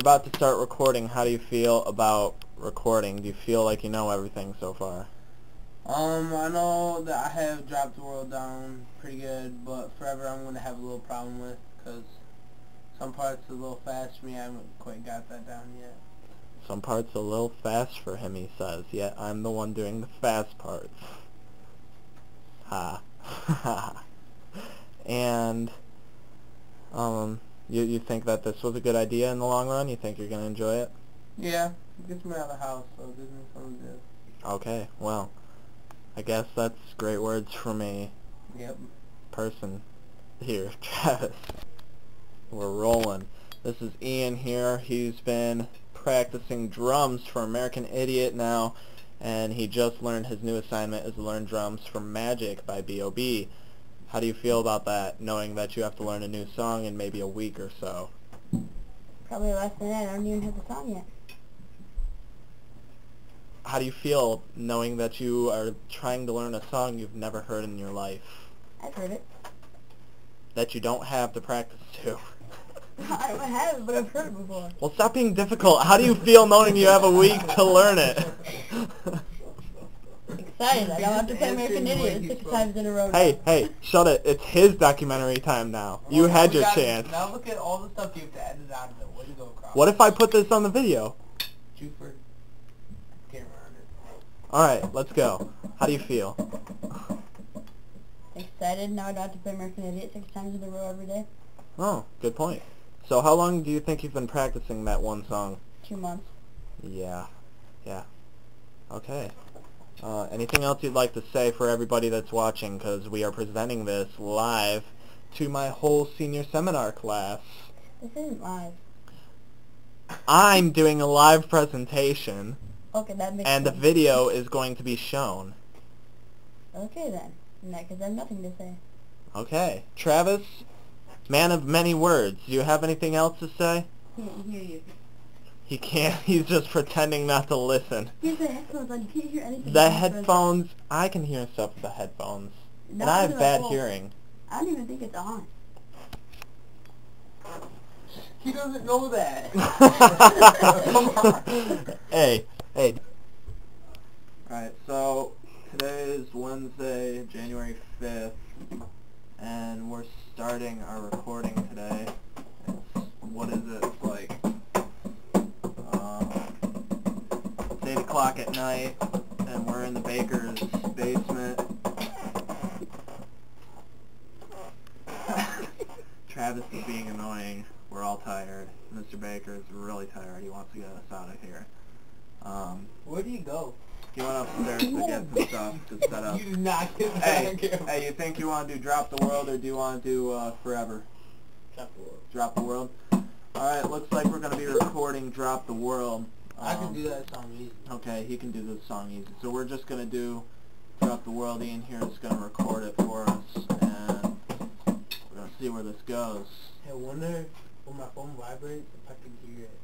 about to start recording. How do you feel about recording? Do you feel like you know everything so far? I know that I have dropped the world down pretty good, but forever I'm going to have a little problem with, because some parts are a little fast for me. I haven't quite got that down yet. Some parts a little fast for him, he says, yet I'm the one doing the fast parts. Ha. And, you think that this was a good idea in the long run? You think you're going to enjoy it? Yeah, it gets me out of the house, so it gives me something to do. Okay, well, I guess that's great words from a person here, Travis. We're rolling. This is Ian here. He's been practicing drums for American Idiot now, and he just learned his new assignment is to learn drums for Magic by B.O.B. How do you feel about that, knowing that you have to learn a new song in maybe a week or so? Probably less than that. I don't even have the song yet. How do you feel knowing that you are trying to learn a song you've never heard in your life? I've heard it. That you don't have to practice to? I don't have it, but I've heard it before. Well, stop being difficult. How do you feel knowing you have a week to learn it? Excited. I don't have to play American Idiot 6 times in a row. Hey, shut it. It's his documentary time now. You had your chance. Now look at all the stuff you have to edit out of it. Way to go, Crawford. What if I put this on the video? Jufer. Alright, let's go. How do you feel? Excited. Now I don't have to play American Idiot 6 times in a row every day. Oh, good point. So how long do you think you've been practicing that one song? 2 months. Yeah. Okay. Anything else you'd like to say for everybody that's watching? Because we are presenting this live to my whole senior seminar class. This isn't live. I'm doing a live presentation. Okay, that makes and sense. the video is going to be shown. Okay then. In that case, I have nothing to say. Okay. Travis, man of many words, do you have anything else to say? He can't hear you. He can't. He's just pretending not to listen. He has the headphones on. You can't hear anything. The headphones, I can hear stuff with the headphones. And I have bad hearing. I don't even think it's on. He doesn't know that. Hey. Alright, so today is Wednesday, January 5th, and we're starting our recording today. What is it? It's like, it's 8 o'clock at night, and we're in the baker's basement. Travis is being annoying. We're all tired. Mr. Baker is really tired. He wants to get us out of here. Where do you go? He went upstairs to get some stuff to set up. You did not get that. Hey, you think you want to do Drop the World, or do you want to do Forever? Drop the world. Drop the World? Alright, looks like we're going to be recording Drop the World. I can do that song easy. Okay, he can do the song easy. So we're just going to do Drop the World. Ian here is going to record it for us, and we're going to see where this goes. Hey, I wonder when my phone vibrates if I can hear it.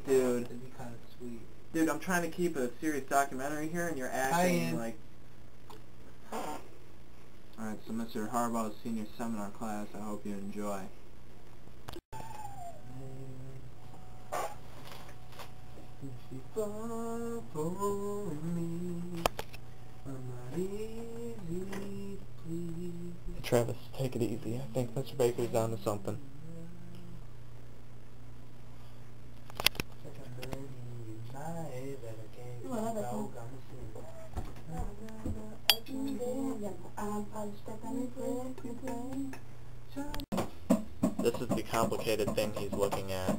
Dude. That'd be kind of sweet. Dude, I'm trying to keep a serious documentary here, and you're acting like... Alright, so Mr. Harbaugh's senior seminar class, I hope you enjoy. Travis, take it easy. I think Mr. Baker's down to something. This is the complicated thing he's looking at.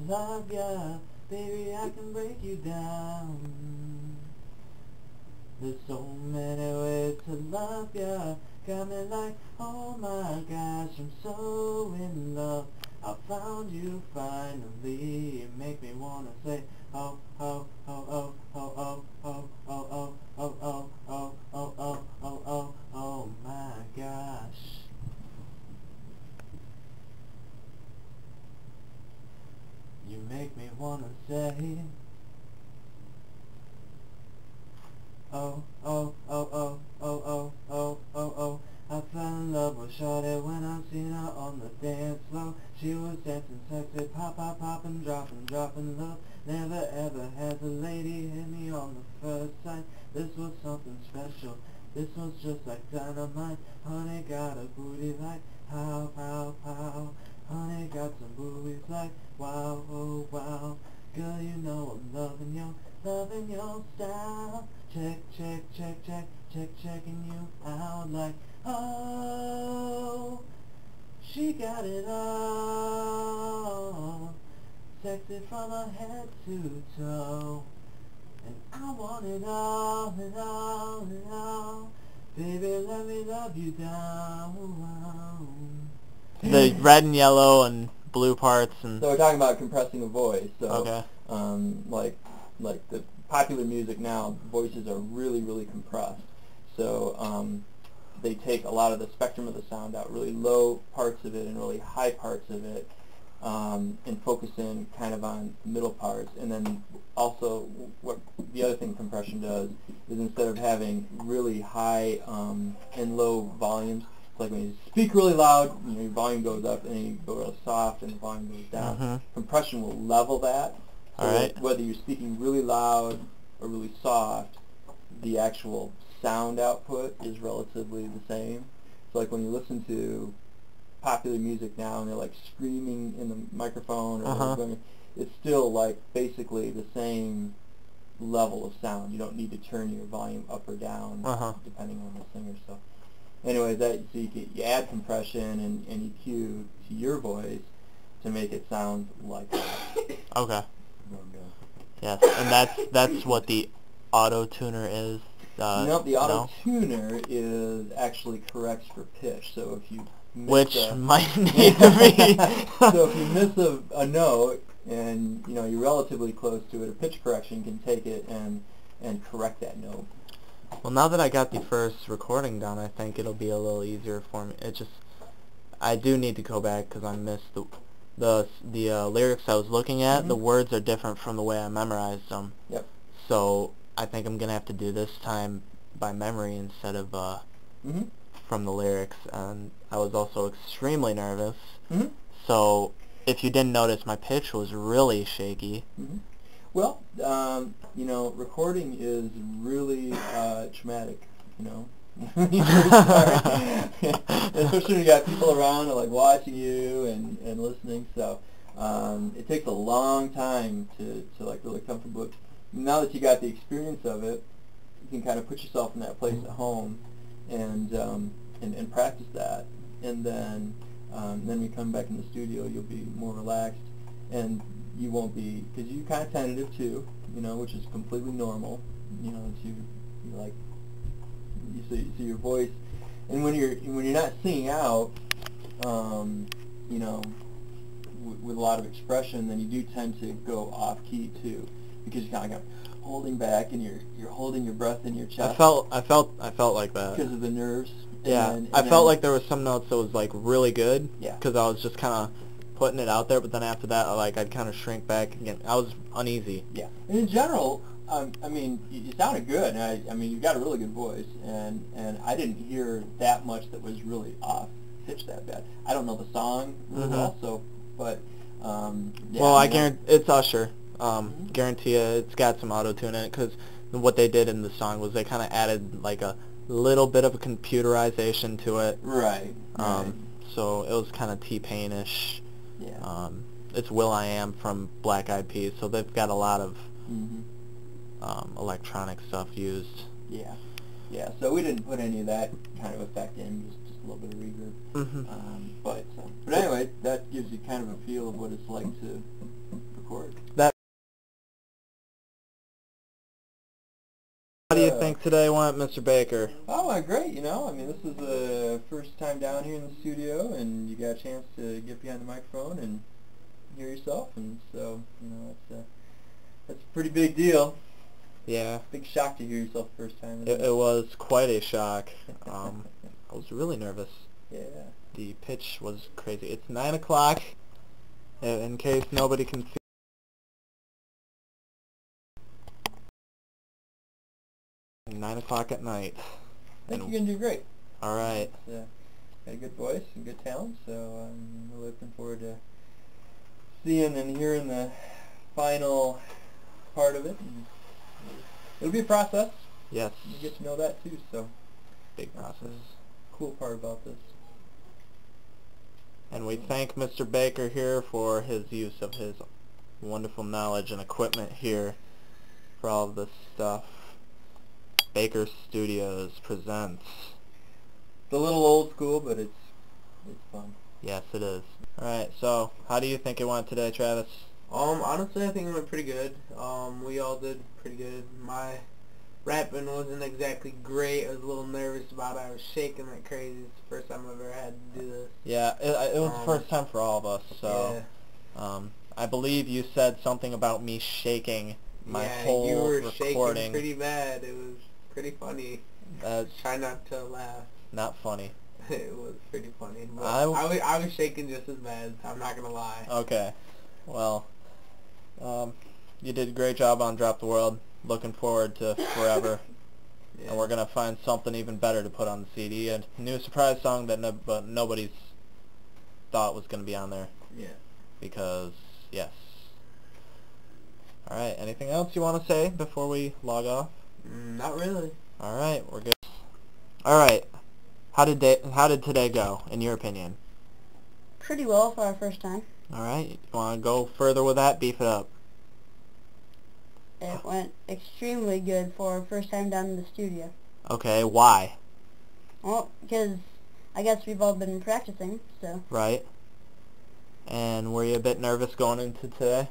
love ya, baby, I can break you down. There's so many ways to love ya. Got me like, oh my gosh, I'm so in love. I found you finally. You make me wanna say, oh, oh, oh, oh, oh, oh, oh, oh, oh, oh, oh, oh, oh, oh, oh, oh, oh my gosh. You make me wanna say, oh, oh, oh, oh, oh, oh, oh, oh, oh. I fell in love with Shawty when I seen her on the dance floor. She was dancing sexy, pop, pop, poppin', droppin' low. Never ever had the lady hit me on the first sight. This was something special. This was just like dynamite. Honey got a booty like pow, pow, pow. Honey got some boobies like wow, oh wow. Girl, you know I'm loving your style. Check, check, check, check, check, checking you out like, oh, she got it all. Sexy from her head to toe. And I want it all, it all, it all. Baby, let me love you down. The red and yellow and blue parts and... So we're talking about compressing a voice. So, okay. Like the popular music now, voices are really, really compressed. So they take a lot of the spectrum of the sound out, really low parts of it and really high parts of it, and focus in kind of on the middle parts. And then also what the other thing compression does is instead of having really high and low volumes, it's like when you speak really loud, your volume goes up, and then you go really soft and the volume goes down. Mm-hmm. Compression will level that. So Alright. whether you're speaking really loud or really soft, the actual sound output is relatively the same. So like when you listen to popular music now and they're like screaming in the microphone or they're going, it's still like basically the same level of sound. You don't need to turn your volume up or down depending on the singer. So anyways, so you add compression and EQ to your voice to make it sound like that. Okay. Yes, and that's what the auto-tuner is. No, the auto-tuner is actually corrects for pitch. So if you might need to be. So if you miss a note and you're relatively close to it, a pitch correction can take it and correct that note. Well, now that I got the first recording done, I think it'll be a little easier for me. I do need to go back because I missed the lyrics I was looking at. The words are different from the way I memorized them. Yep. So I think I'm gonna have to do this time by memory instead of from the lyrics. And I was also extremely nervous. So if you didn't notice, my pitch was really shaky. Well, recording is really traumatic. Especially when you got people around and like watching you and listening. So it takes a long time to like really comfortable. Now that you got the experience of it, you can kind of put yourself in that place at home and practice that. And then when you come back in the studio, you'll be more relaxed and you won't be, because you're kind of tentative too, which is completely normal. You see your voice, and when you're not singing out, with a lot of expression, then you do tend to go off key too, because you're kind of holding back and you're holding your breath in your chest. I felt like that because of the nerves. Yeah, I felt like there was some notes that was like really good. Yeah. Because I was just kind of putting it out there, but then after that, I'd kind of shrink back again. I was uneasy. Yeah. And in general, you sounded good. And you got a really good voice, and I didn't hear that much that was really off pitch that bad. I don't know the song really well, so, but yeah. Well, I guarantee it's Usher. Guarantee it's got some auto-tune in it, because what they did in the song was they kind of added like a little bit of a computerization to it. Right. So it was kind of T-Pain-ish. Yeah. It's Will.I.Am from Black Eyed Peas, so they've got a lot of electronic stuff used. Yeah. Yeah, so we didn't put any of that kind of effect in, just a little bit of reverb. But anyway, that gives you kind of a feel of what it's like to record. That do you think today went, Mr. Baker? Oh, great, you know. I mean, this is the first time down here in the studio, and you got a chance to get behind the microphone and hear yourself, and so, you know, that's a pretty big deal. Yeah. Big shock to hear yourself the first time. It was quite a shock. I was really nervous. Yeah. The pitch was crazy. It's 9 o'clock, in case nobody can see. And 9 o'clock at night. I think you're going to do great. All right. Got a good voice and good talent, so I'm really looking forward to seeing and hearing the final part of it. And it'll be a process. Yes. You get to know that too, so. Big process. Cool part about this. And we thank Mr. Baker here for his use of his wonderful knowledge and equipment here for all of this stuff. Baker Studios presents. It's a little old school, but it's fun. Yes, it is. Alright, so how do you think it went today, Travis? Honestly, I think it went pretty good. We all did pretty good. My rapping wasn't exactly great. I was a little nervous about it. I was shaking like crazy. It's the first time I've ever had to do this. Yeah, it was the first time for all of us, so yeah. I believe you said something about me shaking my whole you were recording. shaking pretty bad. It was pretty funny. Try not to laugh. Not funny. It was pretty funny. But I was shaking just as bad. I'm not gonna lie. Okay. Well, you did a great job on Drop the World. Looking forward to Forever. Yeah. And we're gonna find something even better to put on the CD. A new surprise song that nobody's thought was gonna be on there. Yeah. Because yes. All right. Anything else you want to say before we log off? Not really. All right. We're good. All right. How did today go, in your opinion? Pretty well for our first time. All right. You want to go further with that? Beef it up. It went extremely good for our first time down in the studio. Okay. Why? Well, because I guess we've all been practicing, so. Right. And were you a bit nervous going into today?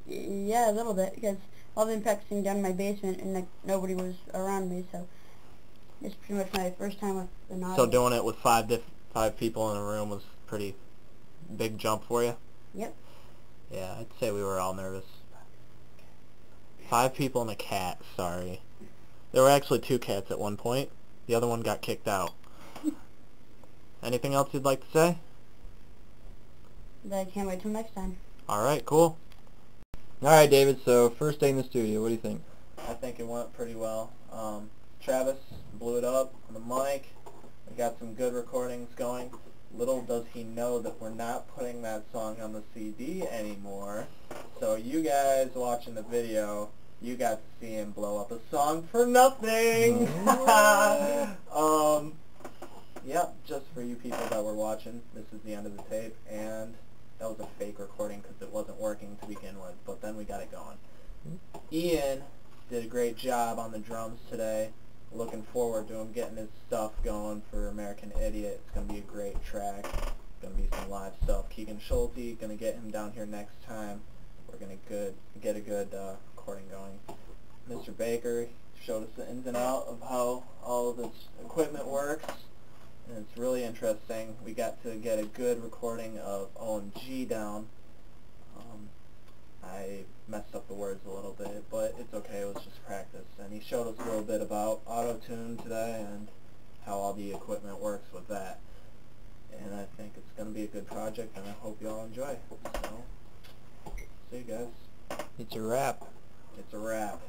Yeah, a little bit, because I've been practicing down in my basement and like, nobody was around me, so it's pretty much my first time with an audience. So doing it with five people in a room was pretty big jump for you? Yep. Yeah, I'd say we were all nervous. 5 people and a cat, sorry. There were actually 2 cats at one point. The other one got kicked out. Anything else you'd like to say? I can't wait till next time. Alright, cool. Alright, David, so first day in the studio, what do you think? I think it went pretty well. Travis blew it up on the mic. We got some good recordings going. Little does he know that we're not putting that song on the CD anymore. So you guys watching the video, you got to see him blow up a song for nothing. Yep, just for you people that were watching, this is the end of the tape, and that was a fake recording because it wasn't working to begin with, but then we got it going. Ian did a great job on the drums today. Looking forward to him getting his stuff going for American Idiot. It's going to be a great track. Going to be some live stuff. Keegan Schulte, going to get him down here next time. We're going to get a good recording going. Mr. Baker showed us the ins and outs of how all of this equipment works, and it's really interesting. We got to get a good recording of OMG down. I messed up the words a little bit, but it's okay, it was just practice. And he showed us a little bit about auto-tune today and how all the equipment works with that. And I think it's going to be a good project, and I hope you all enjoy. So, see you guys. It's a wrap. It's a wrap.